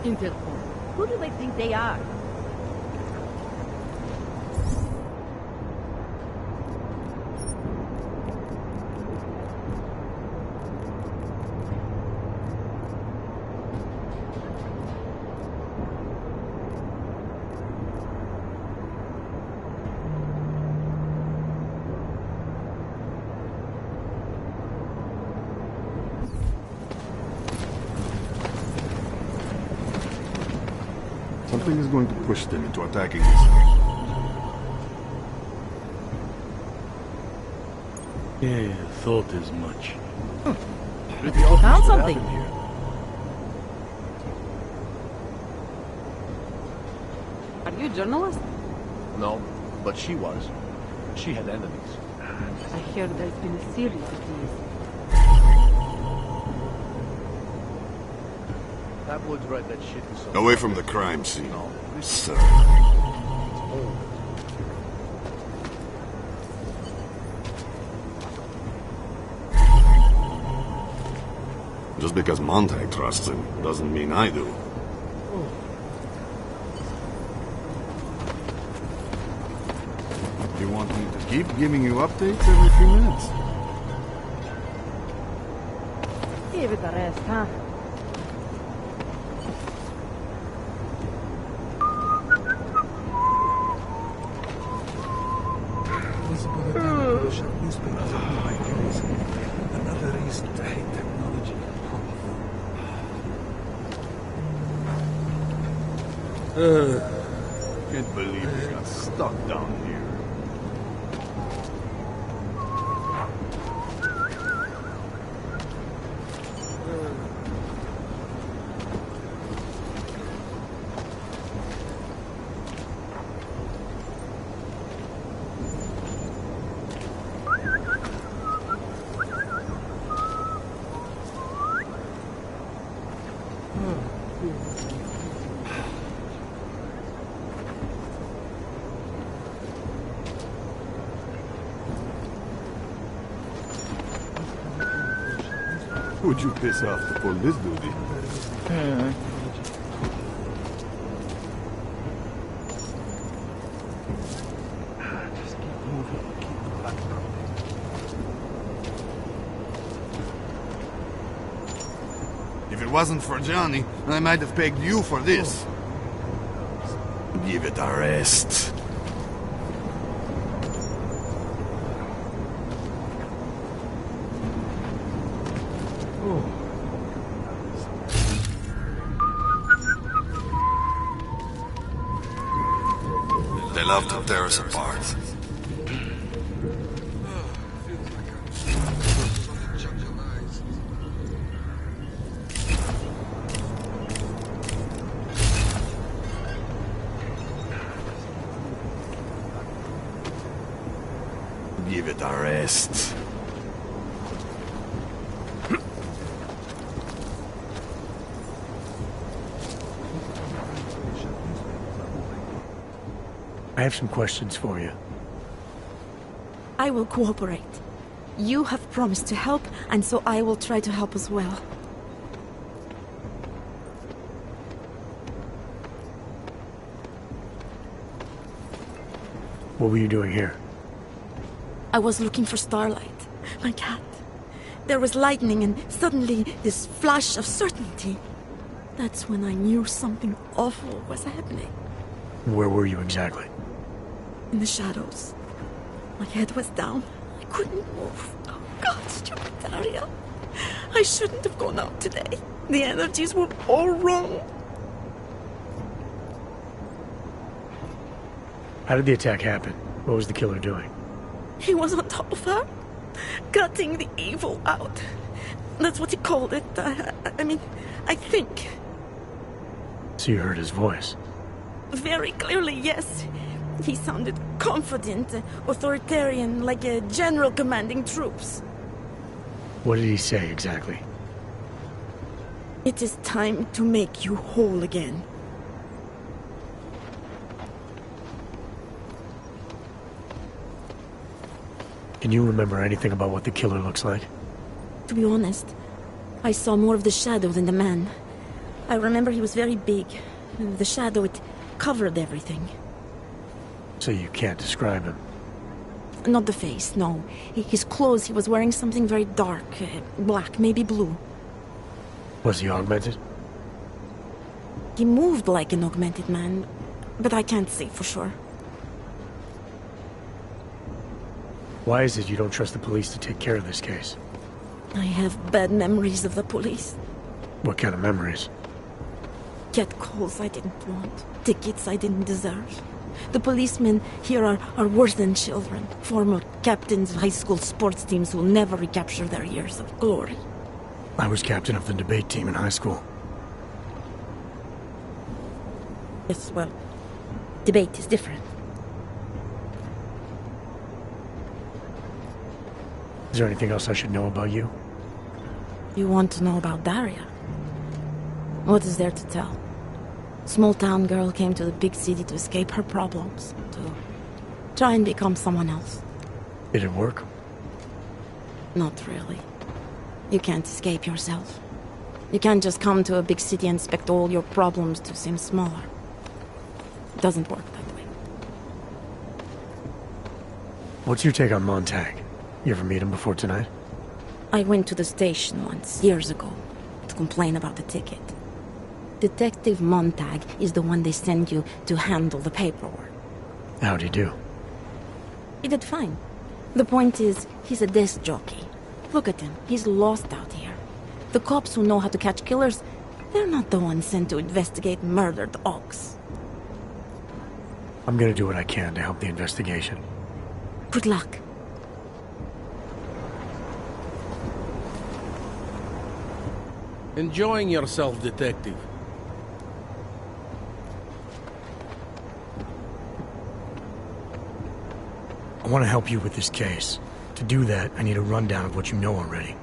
Interpol. Who do they think they are? Something is going to push them into attacking us. Yeah, thought as much. Found something. Are you a journalist? No, but she was. She had enemies. I hear there's been a series of these. That would write that shit to someone. Away from the crime scene. No, this is Sir. old. Just because Montag trusts him doesn't mean I do. You want me to keep giving you updates every few minutes? Give it a rest, huh? Another reason to hate technology. Can't believe we got stuck down here. Who'd you piss off to pull this duty? Just keep moving, keep the black belt. If it wasn't for Johnny, I might have pegged you for this. Give it a rest. They love to tear us apart. Give it a rest. I have some questions for you. I will cooperate. You have promised to help, and so I will try to help as well. What were you doing here? I was looking for Starlight, my cat. There was lightning and suddenly this flash of certainty. That's when I knew something awful was happening. Where were you exactly? In the shadows. My head was down. I couldn't move. Oh God, stupid Daria. I shouldn't have gone out today. The energies were all wrong. How did the attack happen? What was the killer doing? He was on top of her, cutting the evil out. That's what he called it. I mean, I think. So you heard his voice? Very clearly, yes. He sounded confident, authoritarian, like a general commanding troops. What did he say exactly? It is time to make you whole again. Can you remember anything about what the killer looks like? To be honest, I saw more of the shadow than the man. I remember he was very big. The shadow, it covered everything. So you can't describe him. Not the face, no. His clothes, he was wearing something very dark. Black, maybe blue. Was he augmented? He moved like an augmented man, but I can't say for sure. Why is it you don't trust the police to take care of this case? I have bad memories of the police. What kind of memories? Get calls I didn't want. Tickets I didn't deserve. The policemen here are worse than children. Former captains of high school sports teams who will never recapture their years of glory. I was captain of the debate team in high school. Yes, well, debate is different. Is there anything else I should know about you? You want to know about Daria? What is there to tell? Small town girl came to the big city to escape her problems, to try and become someone else. Did it work? Not really. You can't escape yourself. You can't just come to a big city and expect all your problems to seem smaller. It doesn't work that way. What's your take on Montag? You ever meet him before tonight? I went to the station once, years ago, to complain about the ticket. Detective Montag is the one they send you to handle the paperwork. How'd he do? He did fine. The point is, he's a desk jockey. Look at him, he's lost out here. The cops who know how to catch killers, they're not the ones sent to investigate murdered ox. I'm gonna do what I can to help the investigation. Good luck. Enjoying yourself, detective. I want to help you with this case. To do that, I need a rundown of what you know already.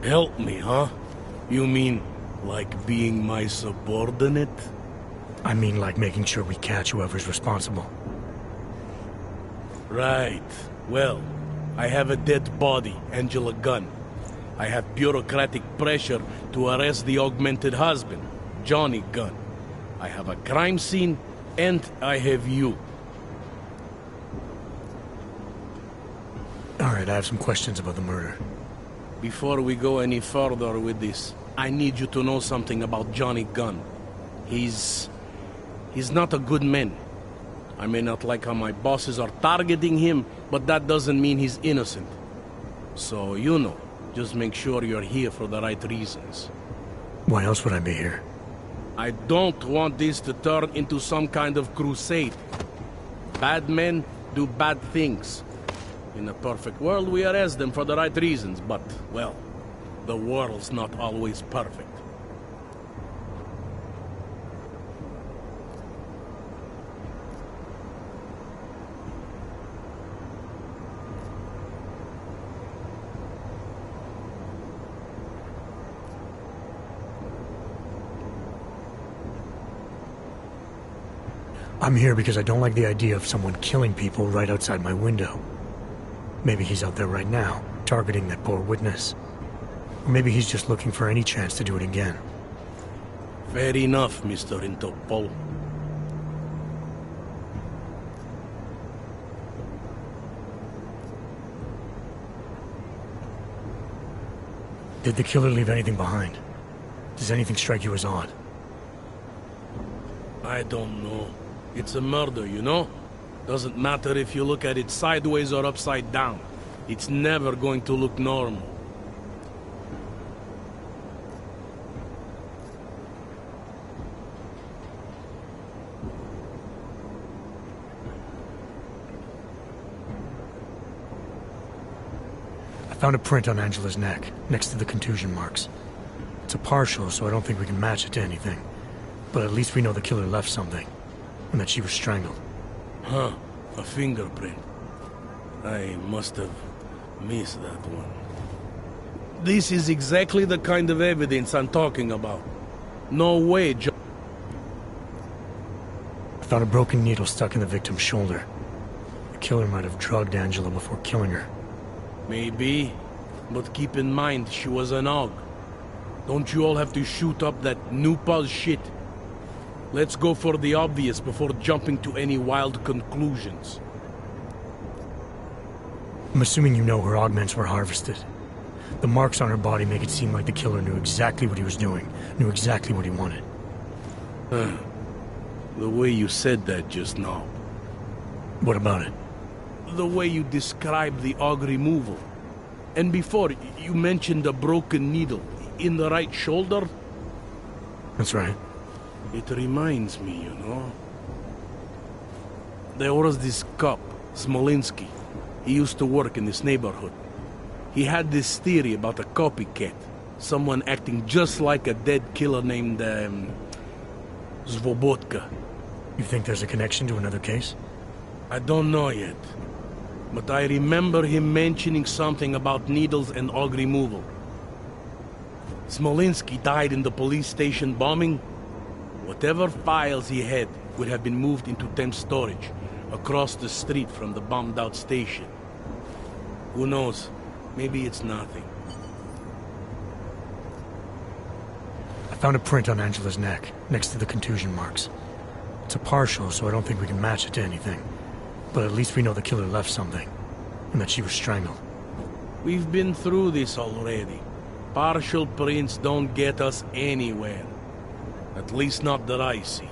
Help me, huh? You mean, like being my subordinate? I mean like making sure we catch whoever's responsible. Right. Well, I have a dead body, Angela Gunn. I have bureaucratic pressure to arrest the augmented husband, Johnny Gunn. I have a crime scene, and I have you. Alright, I have some questions about the murder. Before we go any further with this, I need you to know something about Johnny Gunn. He's not a good man. I may not like how my bosses are targeting him, but that doesn't mean he's innocent. So, you know, just make sure you're here for the right reasons. Why else would I be here? I don't want this to turn into some kind of crusade. Bad men do bad things. In a perfect world, we arrest them for the right reasons, but, well, the world's not always perfect. I'm here because I don't like the idea of someone killing people right outside my window. Maybe he's out there right now, targeting that poor witness. Or maybe he's just looking for any chance to do it again. Fair enough, Mr. Interpol. Did the killer leave anything behind? Does anything strike you as odd? I don't know. It's a murder, you know? Doesn't matter if you look at it sideways or upside down. It's never going to look normal. I found a print on Angela's neck, next to the contusion marks. It's a partial, so I don't think we can match it to anything. But at least we know the killer left something, and that she was strangled. Huh, a fingerprint. I must have missed that one. This is exactly the kind of evidence I'm talking about. No way, I found a broken needle stuck in the victim's shoulder. The killer might have drugged Angela before killing her. Maybe, but keep in mind she was an AUG. Don't you all have to shoot up that new pause shit? Let's go for the obvious before jumping to any wild conclusions. I'm assuming you know her augments were harvested. The marks on her body make it seem like the killer knew exactly what he was doing, knew exactly what he wanted. The way you said that just now. What about it? The way you described the aug removal. And before, you mentioned a broken needle in the right shoulder? That's right. It reminds me, you know. There was this cop, Smolinski. He used to work in this neighborhood. He had this theory about a copycat. Someone acting just like a dead killer named, Svobotka. You think there's a connection to another case? I don't know yet. But I remember him mentioning something about needles and aug removal. Smolinski died in the police station bombing. Whatever files he had would have been moved into temp storage, across the street from the bombed-out station. Who knows? Maybe it's nothing. I found a print on Angela's neck, next to the contusion marks. It's a partial, so I don't think we can match it to anything. But at least we know the killer left something, and that she was strangled. We've been through this already. Partial prints don't get us anywhere. At least not that I see.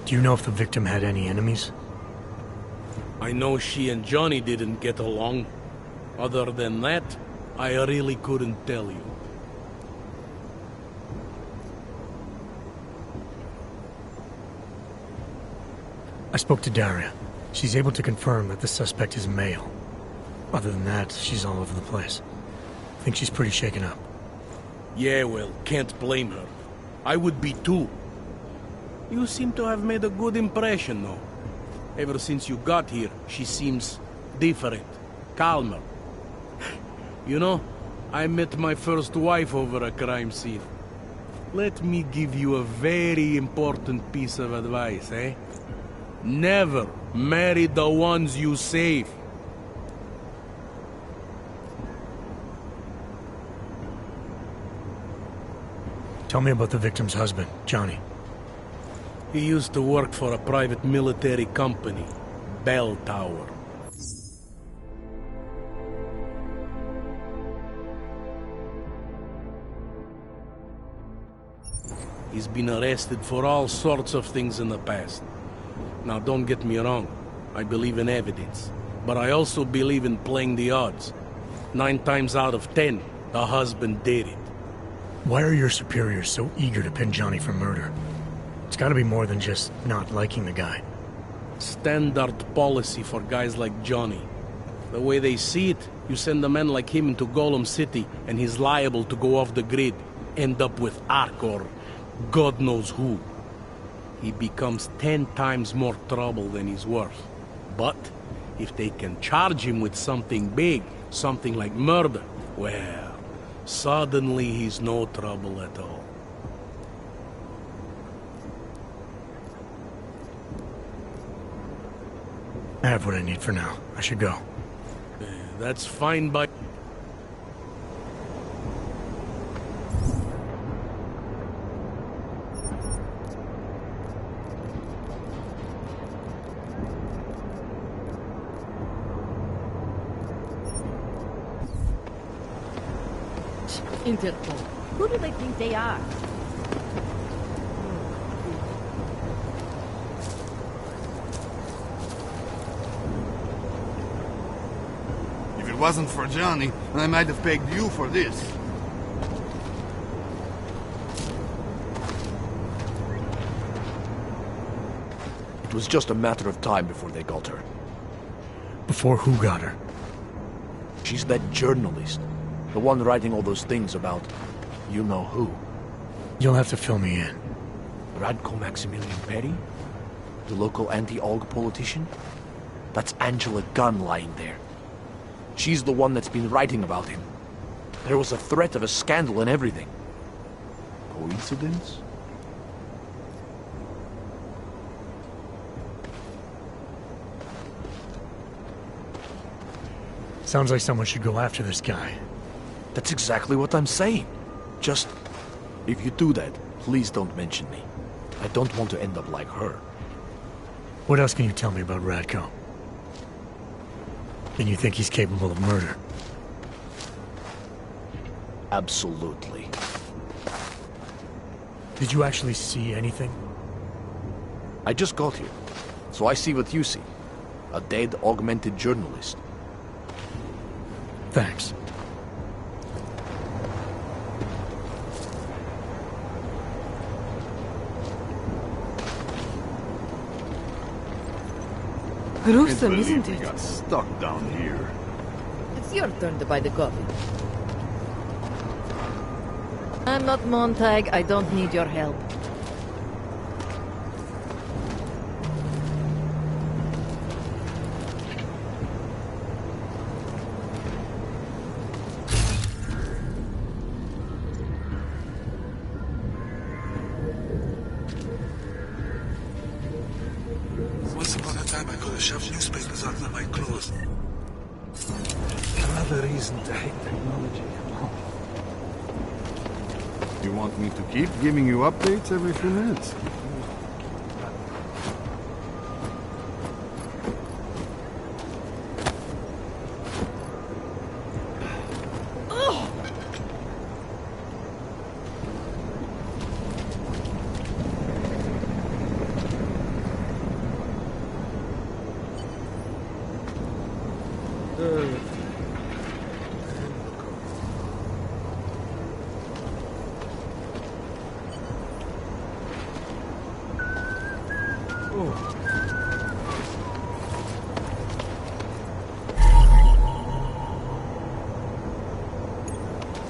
Do you know if the victim had any enemies? I know she and Johnny didn't get along. Other than that, I really couldn't tell you. I spoke to Daria. She's able to confirm that the suspect is male. Other than that, she's all over the place. I think she's pretty shaken up. Yeah, well, can't blame her. I would be too. You seem to have made a good impression, though. Ever since you got here, she seems different, calmer. You know, I met my first wife over a crime scene. Let me give you a very important piece of advice, eh? Never marry the ones you save. Tell me about the victim's husband, Johnny. He used to work for a private military company, Bell Tower. He's been arrested for all sorts of things in the past. Now, don't get me wrong. I believe in evidence. But I also believe in playing the odds. 9 times out of 10, the husband did it. Why are your superiors so eager to pin Johnny for murder? It's gotta be more than just not liking the guy. Standard policy for guys like Johnny. The way they see it, you send a man like him into Golem City, and he's liable to go off the grid, end up with Ark or God knows who. He becomes 10 times more trouble than he's worth. But if they can charge him with something big, something like murder, well, suddenly he's no trouble at all. I have what I need for now. I should go. That's fine by... Interpol. Who do they think they are? If it wasn't for Johnny, I might have pegged you for this. It was just a matter of time before they got her. Before who got her? She's that journalist. The one writing all those things about you know who. You'll have to fill me in. Radko Maximilian Perry? The local anti-Aug politician? That's Angela Gunn lying there. She's the one that's been writing about him. There was a threat of a scandal and everything. Coincidence? Sounds like someone should go after this guy. That's exactly what I'm saying. Just, if you do that, please don't mention me. I don't want to end up like her. What else can you tell me about Radko? And you think he's capable of murder? Absolutely. Did you actually see anything? I just got here, so I see what you see. A dead, augmented journalist. Thanks. Gruesome, Can't isn't believe we it? got stuck down here. It's your turn to buy the coffee. I'm not Montag. I don't need your help. Once upon a time, I could have shoved newspapers under my clothes. Another reason to hate technology. You want me to keep giving you updates every few minutes?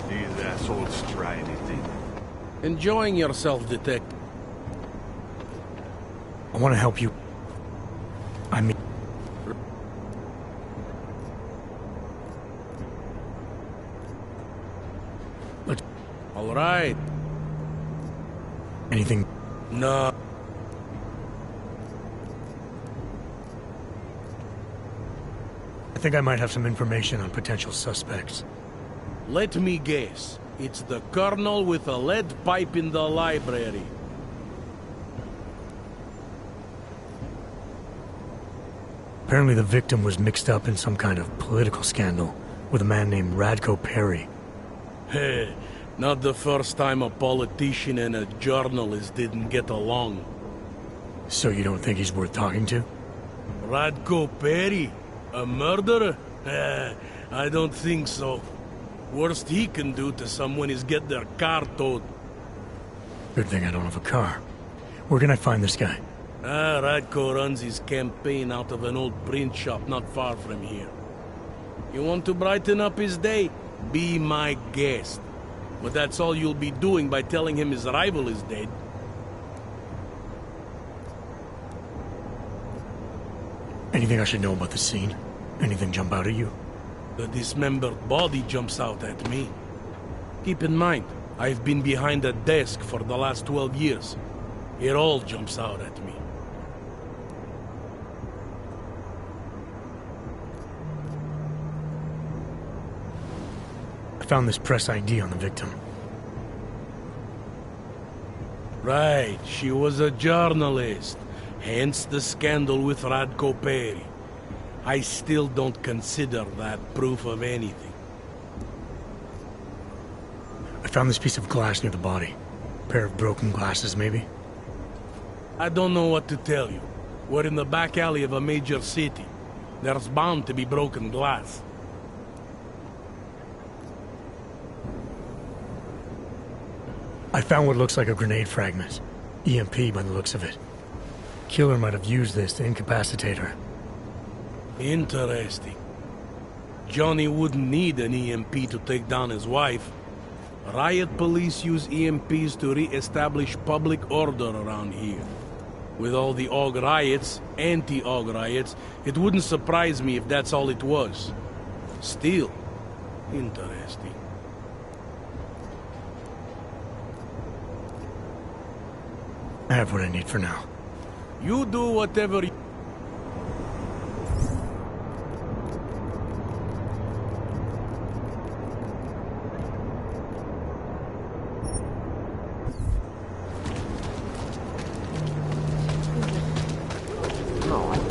These assholes try anything. Enjoying yourself, detective. I want to help you. I mean... But All right. anything... No. I think I might have some information on potential suspects. Let me guess. It's the colonel with a lead pipe in the library. Apparently the victim was mixed up in some kind of political scandal with a man named Radko Perry. Hey, not the first time a politician and a journalist didn't get along. So you don't think he's worth talking to? Radko Perry? A murderer? I don't think so. Worst he can do to someone is get their car towed. Good thing I don't have a car. Where can I find this guy? Radko runs his campaign out of an old print shop not far from here. You want to brighten up his day? Be my guest. But that's all you'll be doing by telling him his rival is dead. Anything I should know about the scene? Anything jump out at you? The dismembered body jumps out at me. Keep in mind, I've been behind a desk for the last 12 years. It all jumps out at me. I found this press ID on the victim. Right, she was a journalist. Hence the scandal with Radko Perry. I still don't consider that proof of anything. I found this piece of glass near the body. Pair of broken glasses, maybe? I don't know what to tell you. We're in the back alley of a major city. There's bound to be broken glass. I found what looks like a grenade fragment. EMP by the looks of it. Killer might have used this to incapacitate her. Interesting. Johnny wouldn't need an EMP to take down his wife. Riot police use EMPs to re-establish public order around here. With all the AUG riots, anti-AUG riots, it wouldn't surprise me if that's all it was. Still, interesting. I have what I need for now. You do whatever you...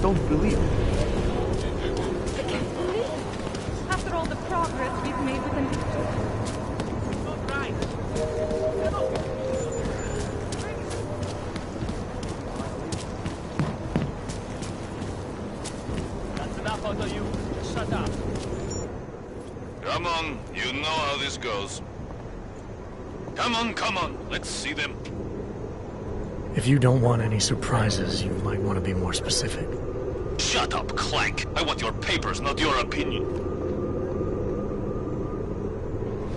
don't believe it. I can't believe it. After all the progress we've made with him. That's enough out of you. Shut up. Come on, you know how this goes. Come on, let's see them. If you don't want any surprises, you might want to be more specific. Shut up, Clank. I want your papers, not your opinion.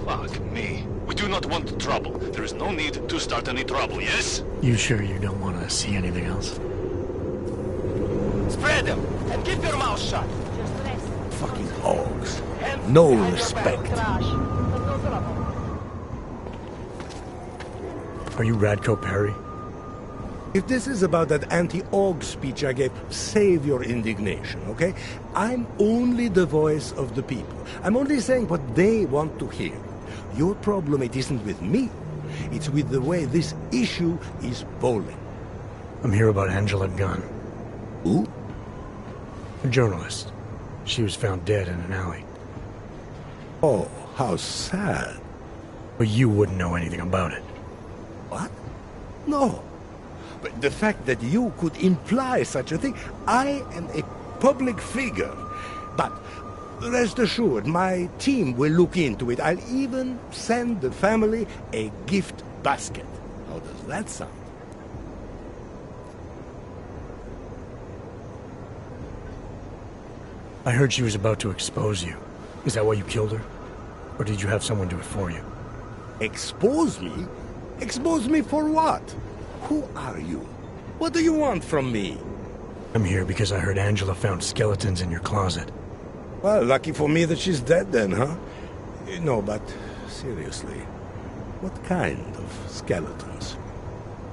Fuck me. We do not want trouble. There is no need to start any trouble, yes? You sure you don't want to see anything else? Spread them and keep your mouth shut. Fucking hogs. No respect. Are you Radko Perry? If this is about that anti-Aug speech I gave, save your indignation, okay? I'm only the voice of the people. I'm only saying what they want to hear. Your problem, it isn't with me. It's with the way this issue is bowling. I'm here about Angela Gunn. Who? A journalist. She was found dead in an alley. Oh, how sad. But you wouldn't know anything about it. What? No. But the fact that you could imply such a thing, I am a public figure. But rest assured, my team will look into it. I'll even send the family a gift basket. How does that sound? I heard she was about to expose you. Is that why you killed her? Or did you have someone do it for you? Expose me? Expose me for what? Who are you? What do you want from me? I'm here because I heard Angela found skeletons in your closet. Well, lucky for me that she's dead then, huh? No, but seriously, what kind of skeletons?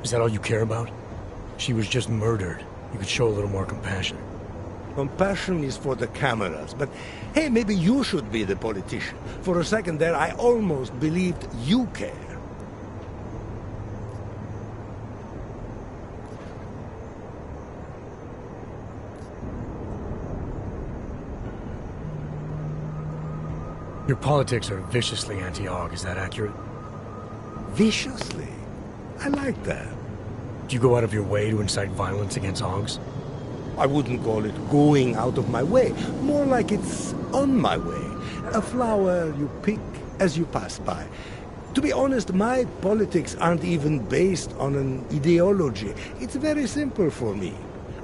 Is that all you care about? She was just murdered. You could show a little more compassion. Compassion is for the cameras, but hey, maybe you should be the politician. For a second there, I almost believed you care. Your politics are viciously anti-Aug, is that accurate? Viciously? I like that. Do you go out of your way to incite violence against Augs? I wouldn't call it going out of my way. More like it's on my way. A flower you pick as you pass by. To be honest, my politics aren't even based on an ideology. It's very simple for me.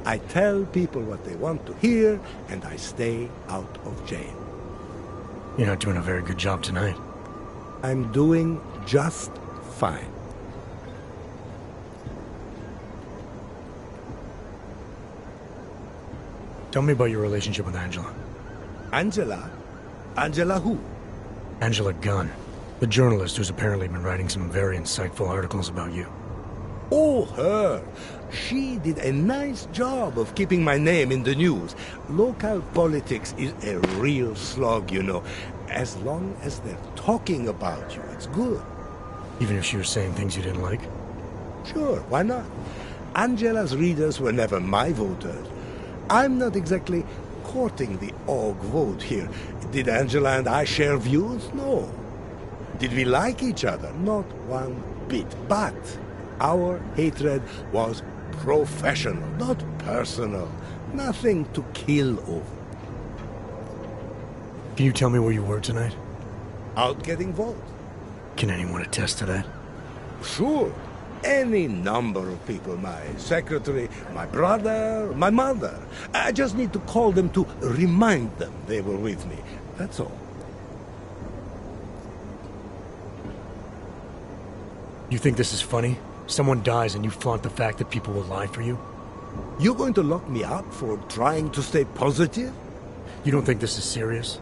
I tell people what they want to hear, and I stay out of jail. You're not doing a very good job tonight. I'm doing just fine. Tell me about your relationship with Angela. Angela? Angela who? Angela Gunn, the journalist who's apparently been writing some very insightful articles about you. Oh, her. She did a nice job of keeping my name in the news. Local politics is a real slog, you know. As long as they're talking about you, it's good. Even if she was saying things you didn't like? Sure, why not? Angela's readers were never my voters. I'm not exactly courting the Aug vote here. Did Angela and I share views? No. Did we like each other? Not one bit. But our hatred was professional, not personal. Nothing to kill over. Can you tell me where you were tonight? Out getting votes. Can anyone attest to that? Sure. Any number of people. My secretary, my brother, my mother. I just need to call them to remind them they were with me. That's all. You think this is funny? Someone dies and you flaunt the fact that people will lie for you? You going to lock me up for trying to stay positive? You don't think this is serious?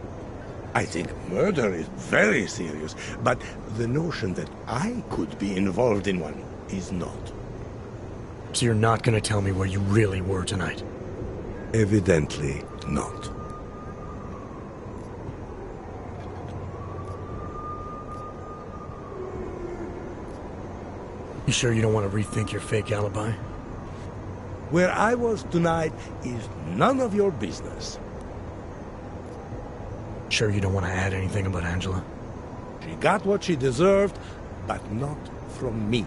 I think murder is very serious, but the notion that I could be involved in one is not. So you're not going to tell me where you really were tonight? Evidently not. You sure you don't want to rethink your fake alibi? Where I was tonight is none of your business. Sure you don't want to add anything about Angela? She got what she deserved, but not from me.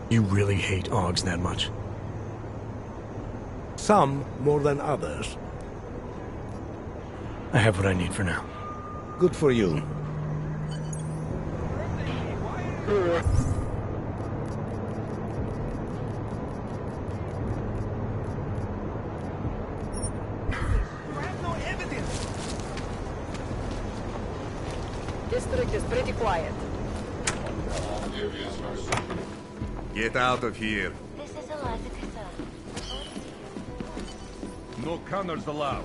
You really hate Augs that much? Some more than others. I have what I need for now. Good for you. District is pretty quiet. Get out of here. This is Eliza Cassell. No counters allowed.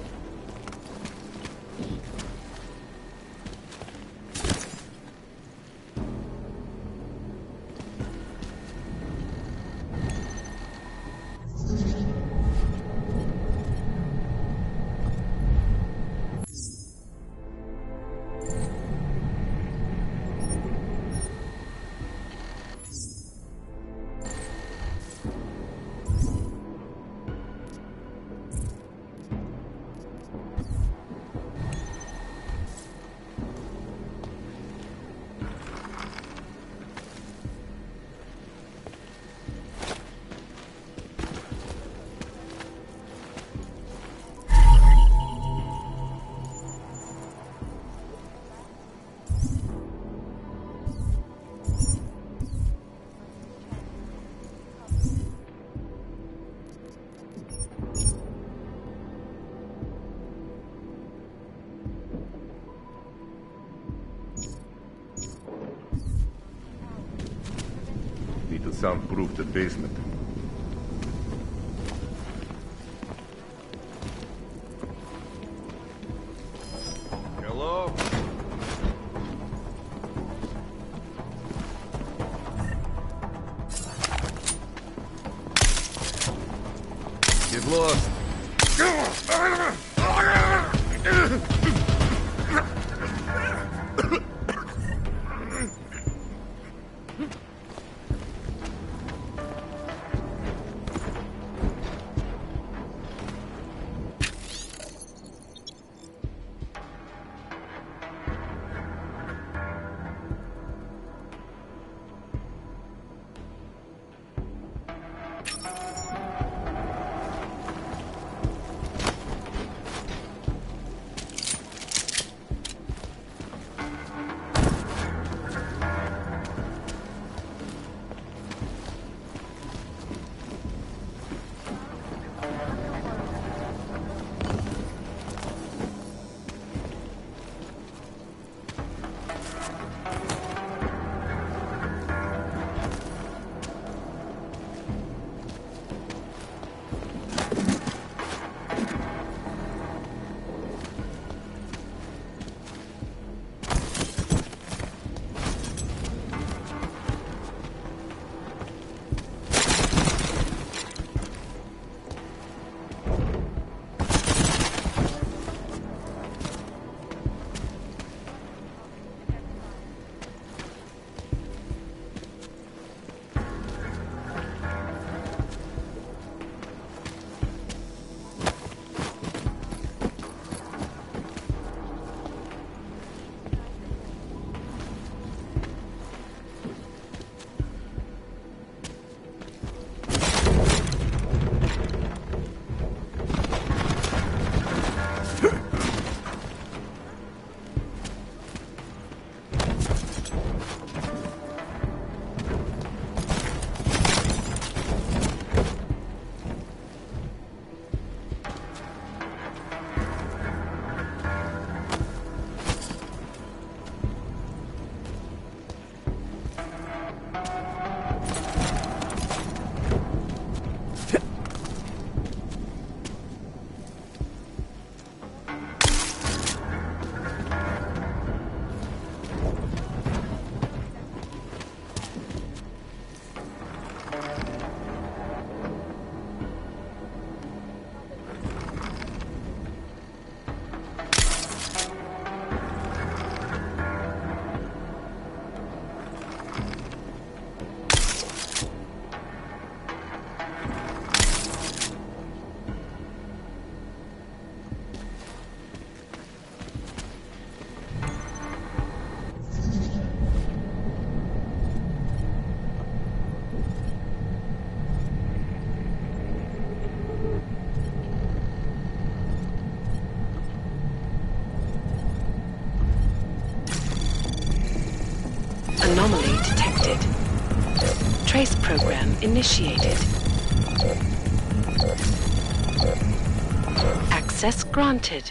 Need to soundproof the basement. Hello? Get lost. program initiated. Access granted.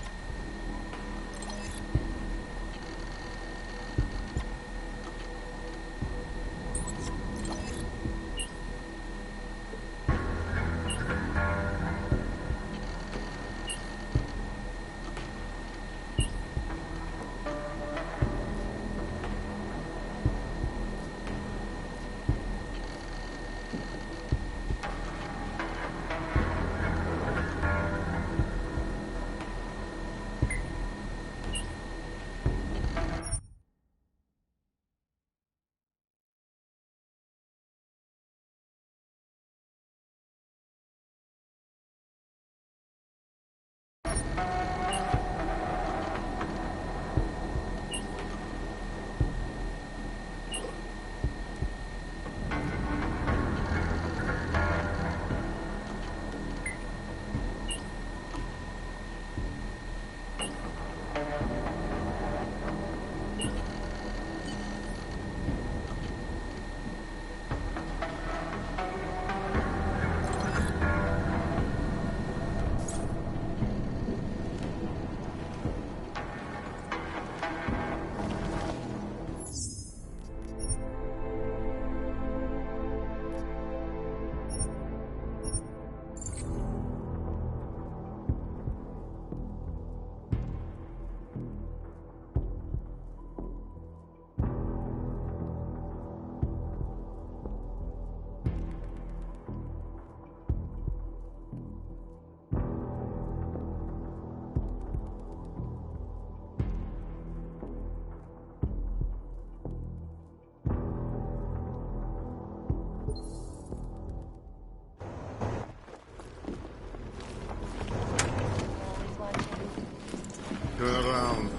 Turn around.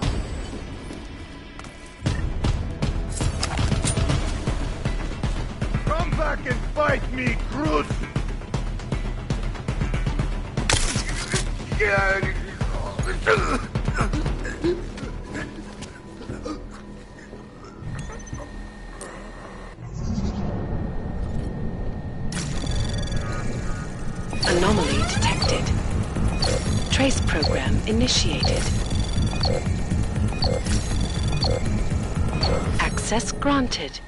Come back and fight me, Groot! Anomaly detected. Trace program initiated. Access granted.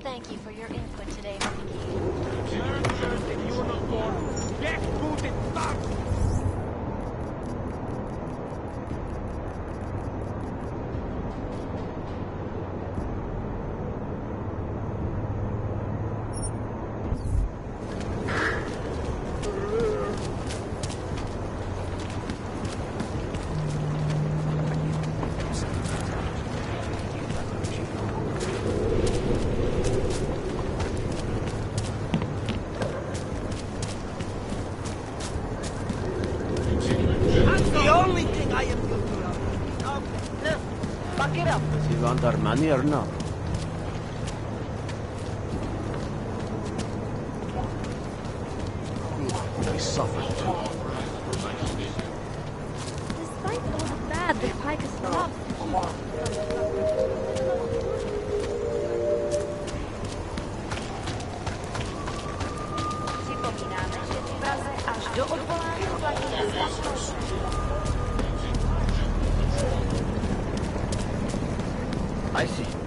Thank you for your input today, Does he want our money or not? He suffered too. Despite all the bad that Pike has loved. Až do odvolání platí I see.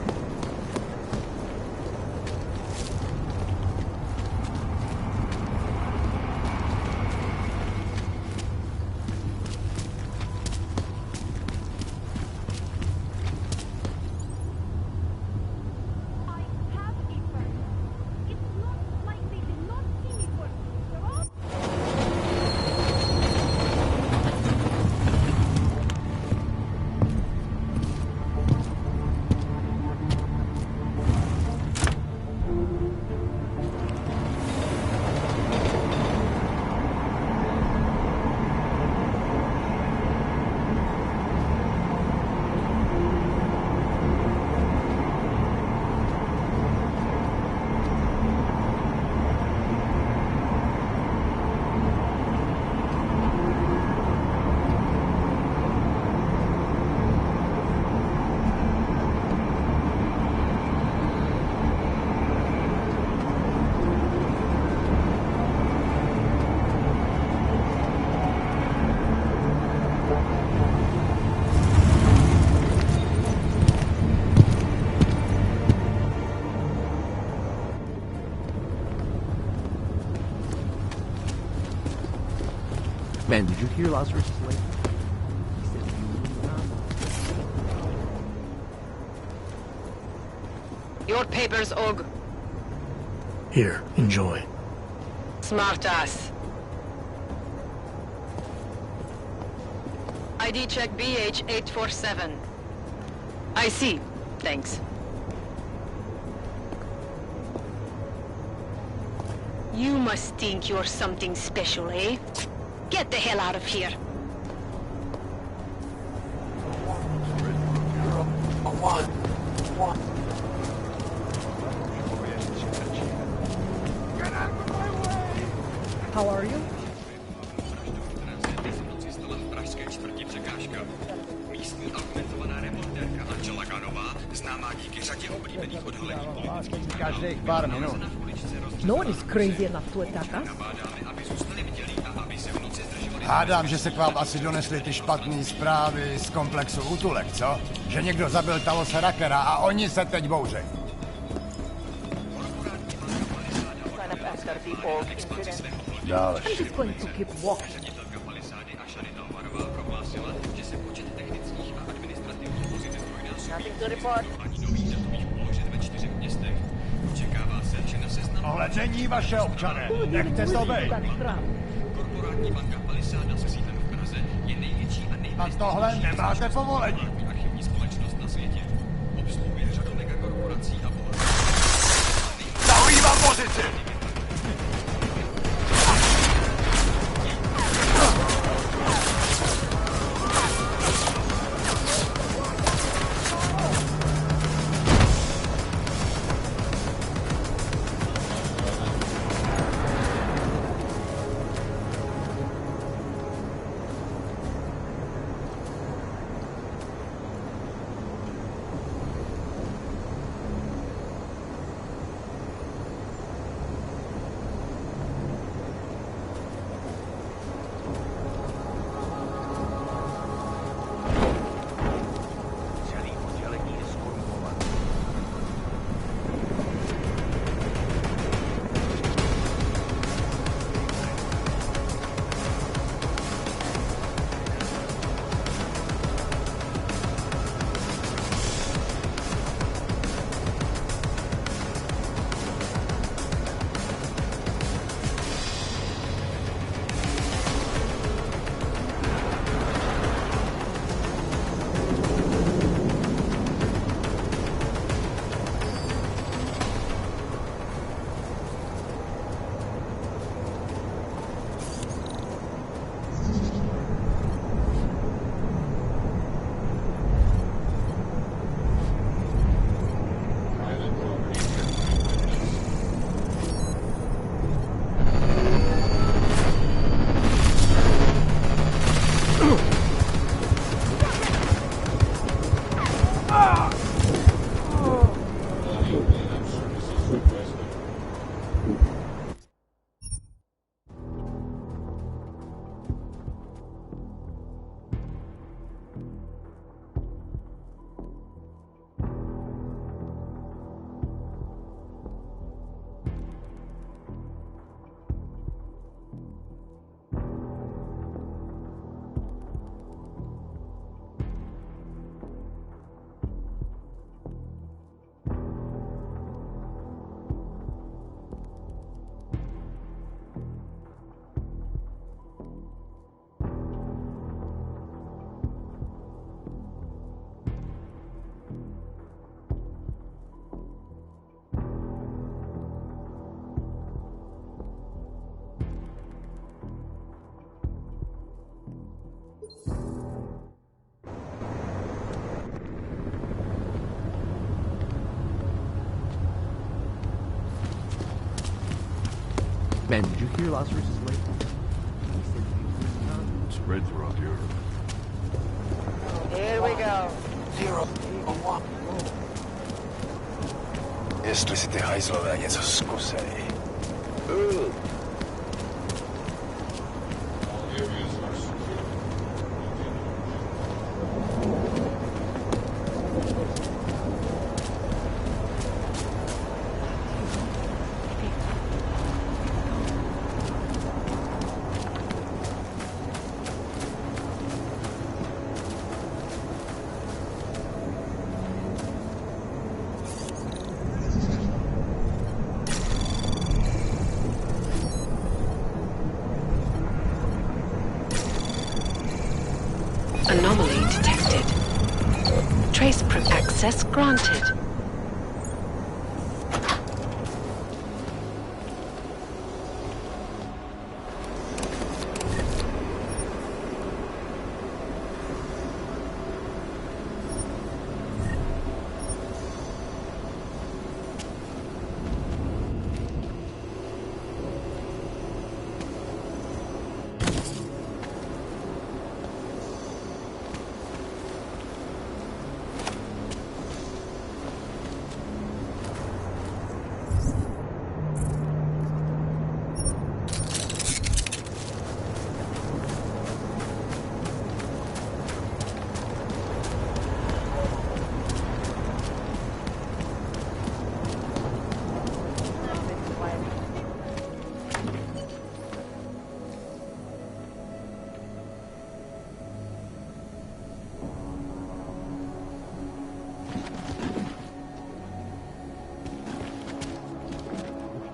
Man, did you hear Lazarus' late? Your papers, Og. Here, enjoy. Smart ass. ID check BH847. I see. Thanks. You must think you're something special, eh? Get the hell out of here. How are you? Každých pár minut. No one is crazy enough to attack us. Hádám, že se k vám asi donesly ty špatné zprávy z komplexu útulek, co? Že někdo zabil Talose Rakera a oni se teď bouřejí. Dále. I'm just going to keep walking. Nothing to report. Tohle není vaše, občané. Nechte to být. Korporátní banka Palisáda se sídlem v Praze je největší a Na tohle nemáte povolení. archivní společnost na světě. Obsluhuje řadu megakorporací a bohatství. Zahují vám pozici! Man, did you hear Lazarus is late? Spread throughout Europe. Here we go. 001. Jestli si ty hajzlové něco zkusej. Anomaly detected. Trace access granted.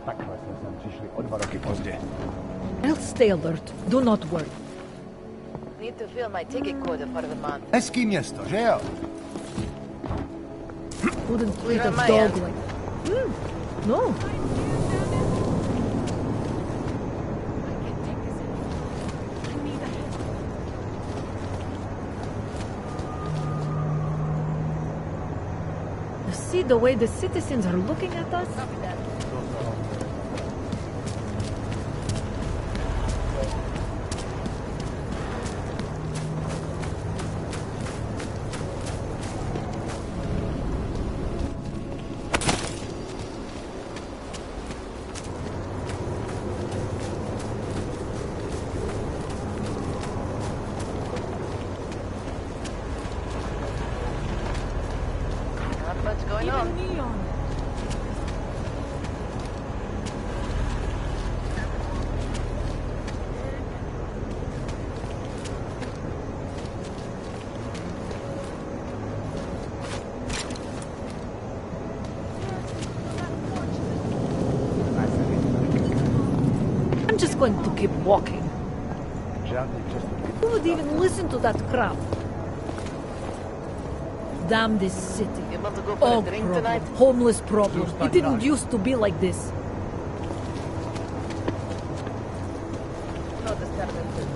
Takhle jsme sem přišli o 2 roky pozdě. I'll stay alert. Do not worry. Need to fill my ticket quota for the month. Hezký město, že jo? Wouldn't treat You're a my dog aunt. like... No. You see the way the citizens are looking at us? What's going on? I'm just going to keep walking. Who would even listen to that crap? Damn this city. You want to go for a drink problem. tonight? Homeless problem. It didn't used to be like this. No disturbances.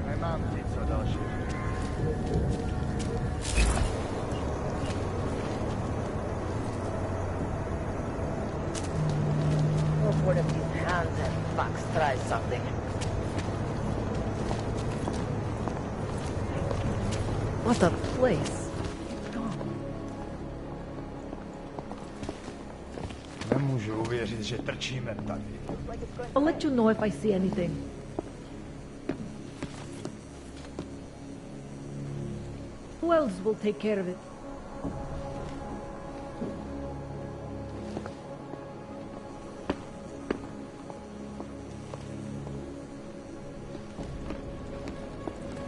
Nemám ti co další. No more of these hands and Max tries something. What a place. Nemůžu uvěřit, že trčíme tady. I'll let you know if I see anything. Who else will take care of it?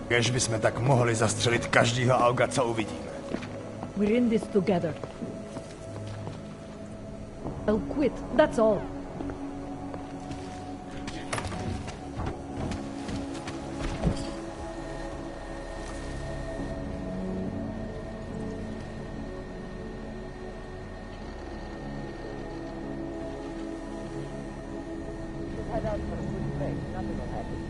Kež bychom tak mohli zastřelit každýho auga, co uvidíme. We're in this together. I'll quit, that's all. Head out for a quick break. Nothing will happen.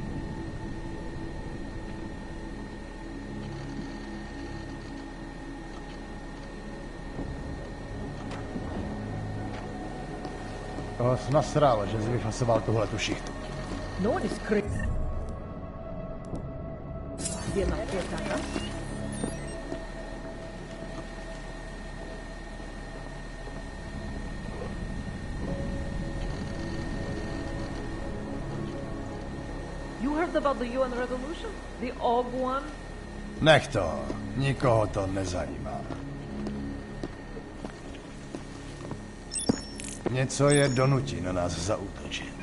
Toho jsi nasral, že jsi vyfasoval tuhletu šichtu. No one is crazy. Jedna pětaka. You heard about the UN revolution? The AUG one? Nech to, nikoho to nezajímá. Něco je donutí na nás zaútočit.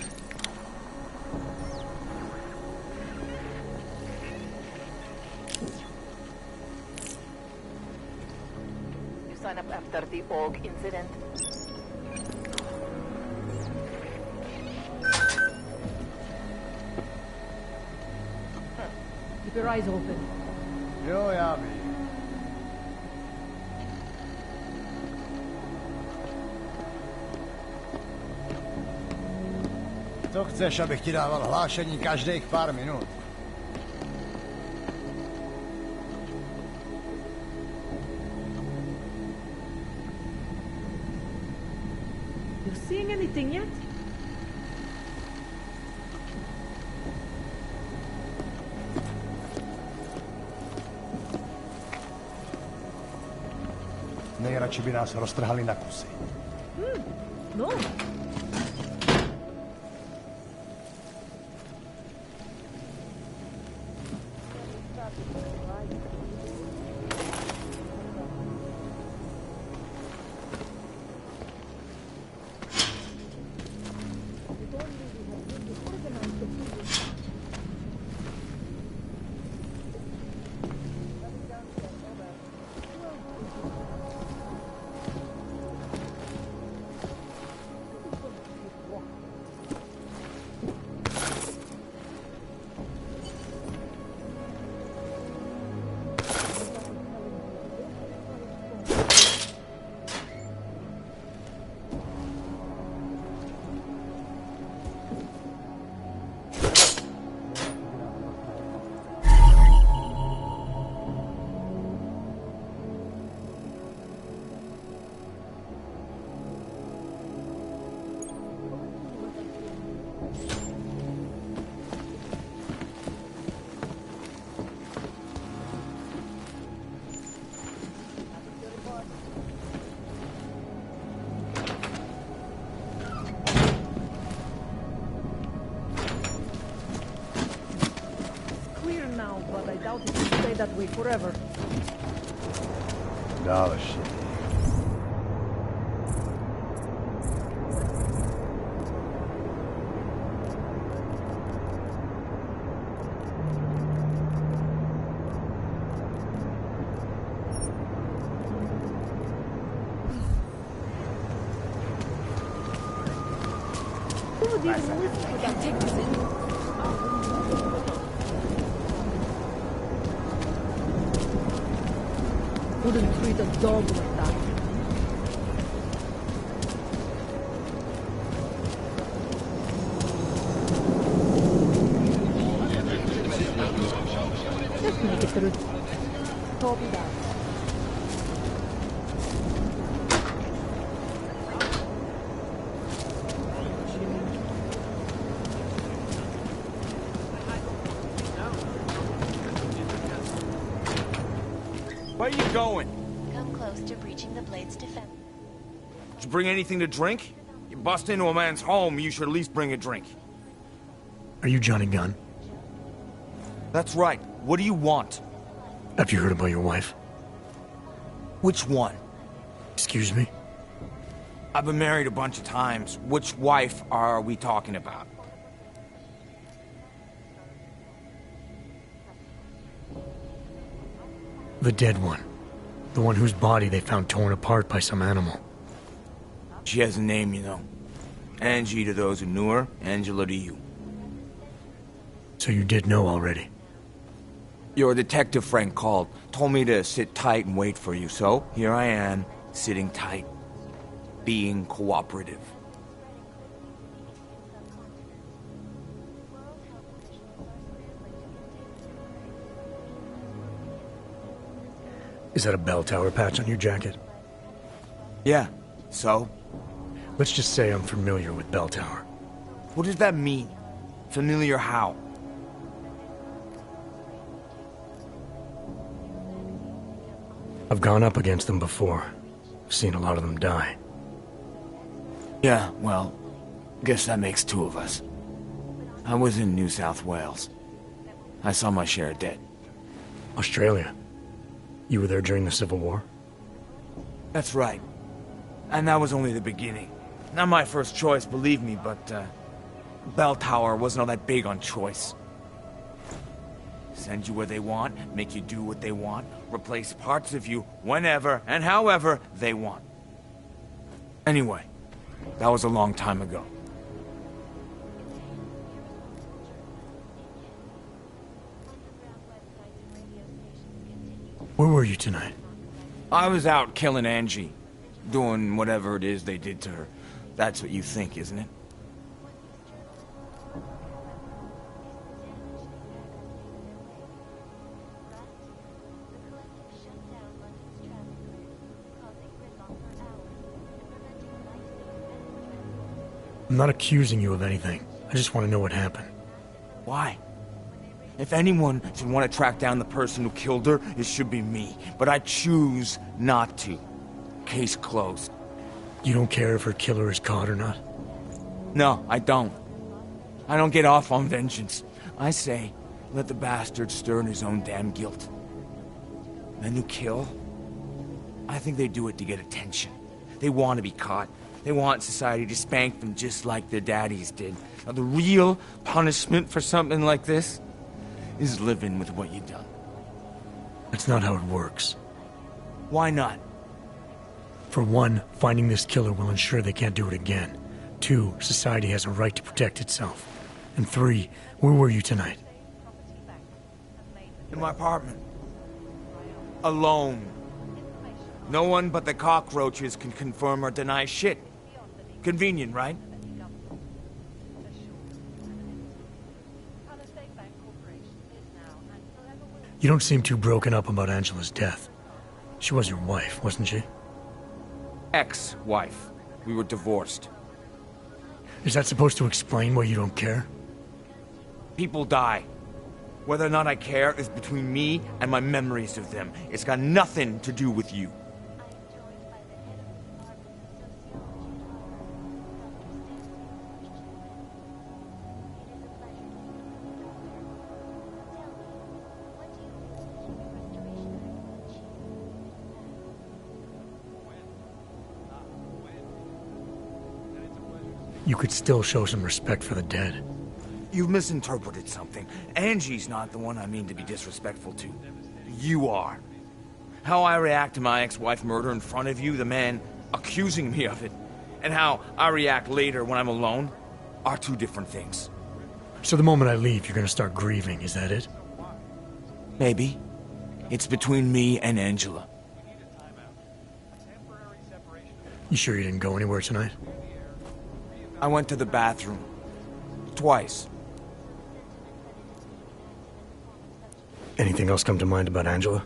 You sign up after the AUG incident? Keep your eyes open. Jo, já vím. Co chceš, abych ti dával hlášení každých pár minut? You seeing anything yet? Nejradši by nás roztrhali na kusy. No. But I doubt it will stay that way forever. Další. Wouldn't treat a dog like that. Just make it through. Copy that. Where you going? Come close to breaching the Blade's defense. Did you bring anything to drink? You bust into a man's home, you should at least bring a drink. Are you Johnny Gunn? That's right. What do you want? Have you heard about your wife? Which one? Excuse me? I've been married a bunch of times. Which wife are we talking about? The dead one. The one whose body they found torn apart by some animal. She has a name, you know. Angie to those who knew her, Angela to you. So you did know already? Your detective friend called, told me to sit tight and wait for you, so here I am, sitting tight, being cooperative. Is that a bell tower patch on your jacket? Yeah, so? Let's just say I'm familiar with bell tower. What does that mean? Familiar how? I've gone up against them before. I've seen a lot of them die. Yeah, well, guess that makes two of us. I was in New South Wales. I saw my share of dead. Australia? You were there during the Civil War? That's right. And that was only the beginning. Not my first choice, believe me, but, Bell Tower wasn't all that big on choice. Send you where they want, make you do what they want, replace parts of you whenever and however they want. Anyway, that was a long time ago. Where were you tonight? I was out killing Angie. Doing whatever it is they did to her. That's what you think, isn't it? I'm not accusing you of anything. I just want to know what happened. Why? If anyone should want to track down the person who killed her, it should be me. But I choose not to. Case closed. You don't care if her killer is caught or not? No, I don't. I don't get off on vengeance. I say, let the bastard stir in his own damn guilt. Men who kill, I think they do it to get attention. They want to be caught. They want society to spank them just like their daddies did. Now, the real punishment for something like this is living with what you've done. That's not how it works. Why not? For one, finding this killer will ensure they can't do it again. 2, society has a right to protect itself. And 3, where were you tonight? In my apartment. Alone. No one but the cockroaches can confirm or deny shit. Convenient, right? You don't seem too broken up about Angela's death. She was your wife, wasn't she? Ex-wife. We were divorced. Is that supposed to explain why you don't care? People die. Whether or not I care is between me and my memories of them. It's got nothing to do with you. You could still show some respect for the dead. You've misinterpreted something. Angie's not the one I mean to be disrespectful to. You are. How I react to my ex-wife murder in front of you, the man accusing me of it, and how I react later when I'm alone, are two different things. So the moment I leave, you're gonna start grieving, is that it? Maybe. It's between me and Angela. You sure you didn't go anywhere tonight? I went to the bathroom. Twice. Anything else come to mind about Angela?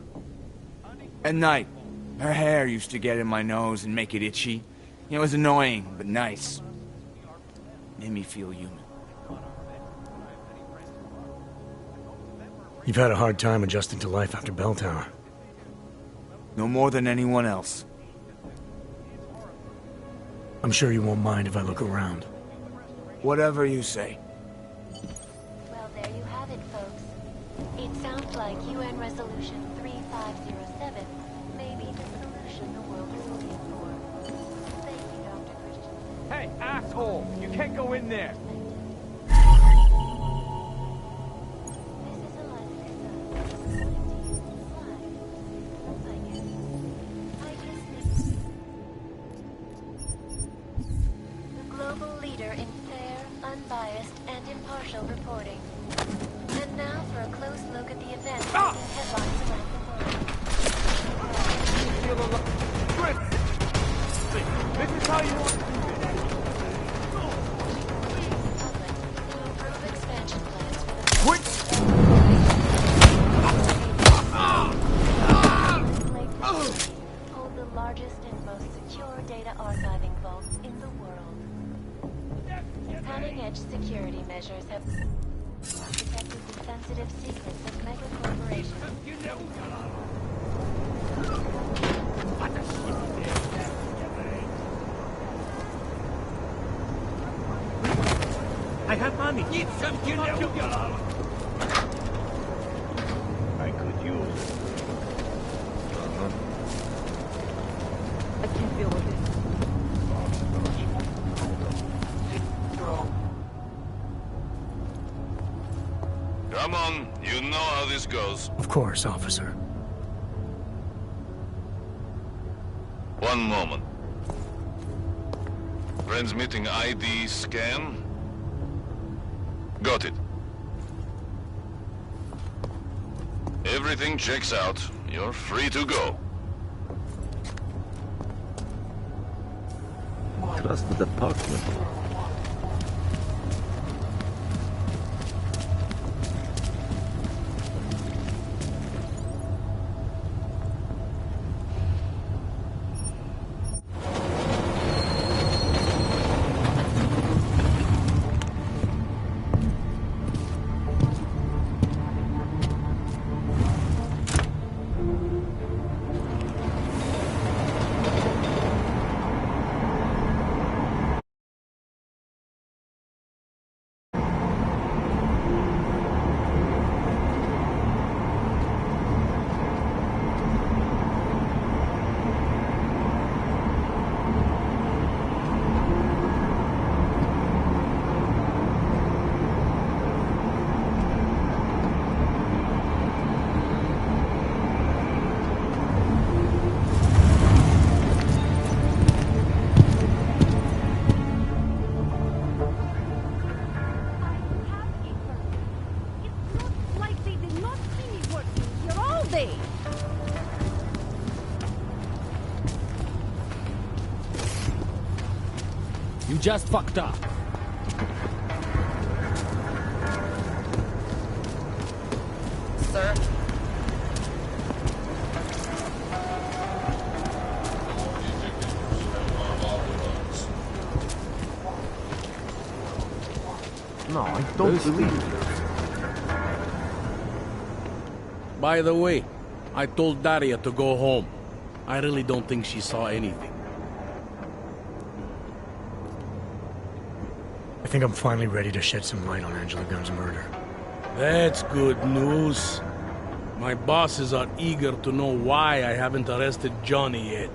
At night, her hair used to get in my nose and make it itchy. It was annoying, but nice. Made me feel human. You've had a hard time adjusting to life after Bell Tower. No more than anyone else. I'm sure you won't mind if I look around. Whatever you say. Well, there you have it, folks. It sounds like UN Resolution 3507 may be the solution the world is looking for. Thank you, Dr. Christian. Hey, asshole! You can't go in there! Global leader in fair, unbiased, and impartial reporting. And now for a close look at the events making headlines around the world. This is how you want to do this. To approve expansion plans for the hold the largest and most secure data archiving vaults in the world. Cutting-edge security measures have protected the sensitive secrets of mega corporations. I have money. I could use it. I can't deal with it. Come on, you know how this goes. Of course, officer. One moment. Transmitting ID scan. Got it. Everything checks out. You're free to go. Trust the department. You just fucked up. Sir? No, I don't believe it. By the way, I told Daria to go home. I really don't think she saw anything. I think I'm finally ready to shed some light on Angela Gunn's murder. That's good news. My bosses are eager to know why I haven't arrested Johnny yet.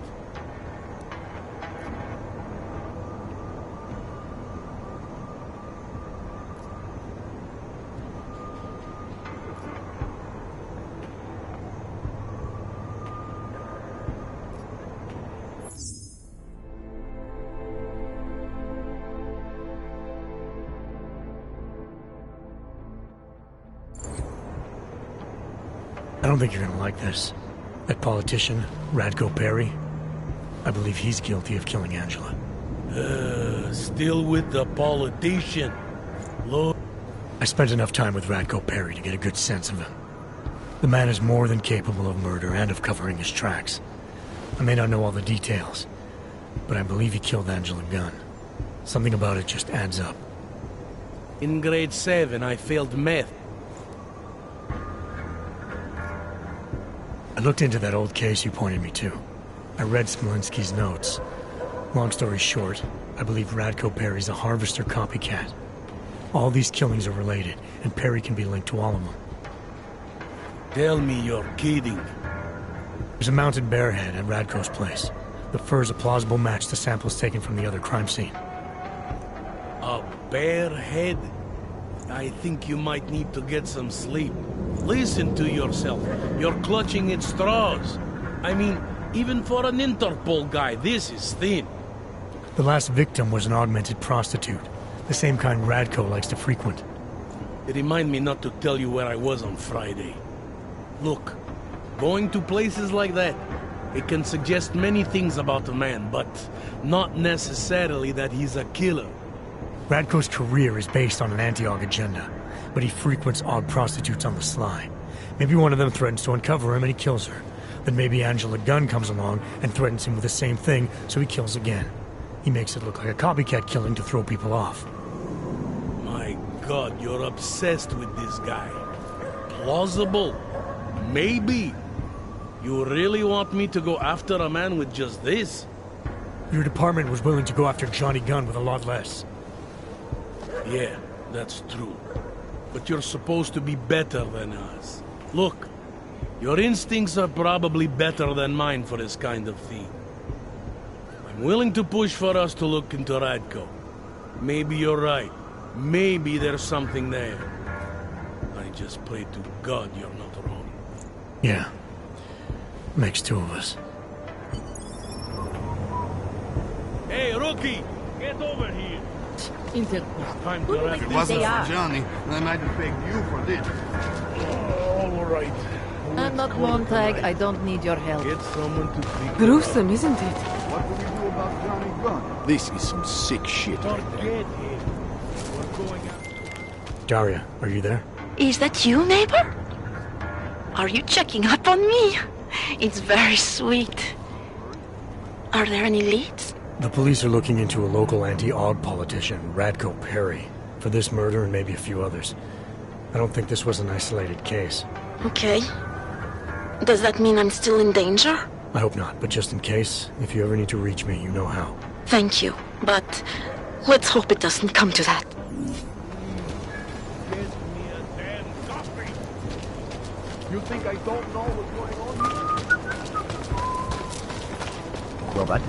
I don't think you're gonna like this. That politician, Radko Perry, I believe he's guilty of killing Angela. Still with the politician. Lord. I spent enough time with Radko Perry to get a good sense of him. The man is more than capable of murder and of covering his tracks. I may not know all the details, but I believe he killed Angela Gunn. Something about it just adds up. In grade 7, I failed math. I looked into that old case you pointed me to. I read Smolinski's notes. Long story short, I believe Radko Perry's a Harvester copycat. All these killings are related, and Perry can be linked to all of them. Tell me you're kidding. There's a mounted bear head at Radko's place. The fur's a plausible match to samples taken from the other crime scene. A bear head? I think you might need to get some sleep. Listen to yourself. You're clutching at straws. I mean, even for an Interpol guy, this is thin. The last victim was an augmented prostitute. The same kind Radko likes to frequent. Remind me not to tell you where I was on Friday. Look, going to places like that, it can suggest many things about a man, but not necessarily that he's a killer. Radko's career is based on an anti-Aug agenda, but he frequents Aug prostitutes on the sly. Maybe one of them threatens to uncover him and he kills her. Then maybe Angela Gunn comes along and threatens him with the same thing, so he kills again. He makes it look like a copycat killing to throw people off. My God, you're obsessed with this guy. Plausible? Maybe. You really want me to go after a man with just this? Your department was willing to go after Johnny Gunn with a lot less. Yeah, that's true. But you're supposed to be better than us. Look, your instincts are probably better than mine for this kind of thing. I'm willing to push for us to look into Radko. Maybe you're right. Maybe there's something there. I just pray to God you're not wrong. Yeah. Makes two of us. Hey, rookie! Get over here! Time to If it wasn't for Johnny, I might have begged you for this. All right. I'm not Montag. I don't need your help. Get someone to pick Gruesome, isn't it? What do we do about Johnny Gunn? This is some sick shit. Forget him. We're going out. Daria, are you there? Is that you, neighbor? Are you checking up on me? It's very sweet. Are there any leads? The police are looking into a local anti-Aug politician, Radko Perry, for this murder and maybe a few others. I don't think this was an isolated case. Okay. Does that mean I'm still in danger? I hope not, but just in case, if you ever need to reach me, you know how. Thank you, but let's hope it doesn't come to that. Get me a damn coffee! You think I don't know what's going on here? Well, that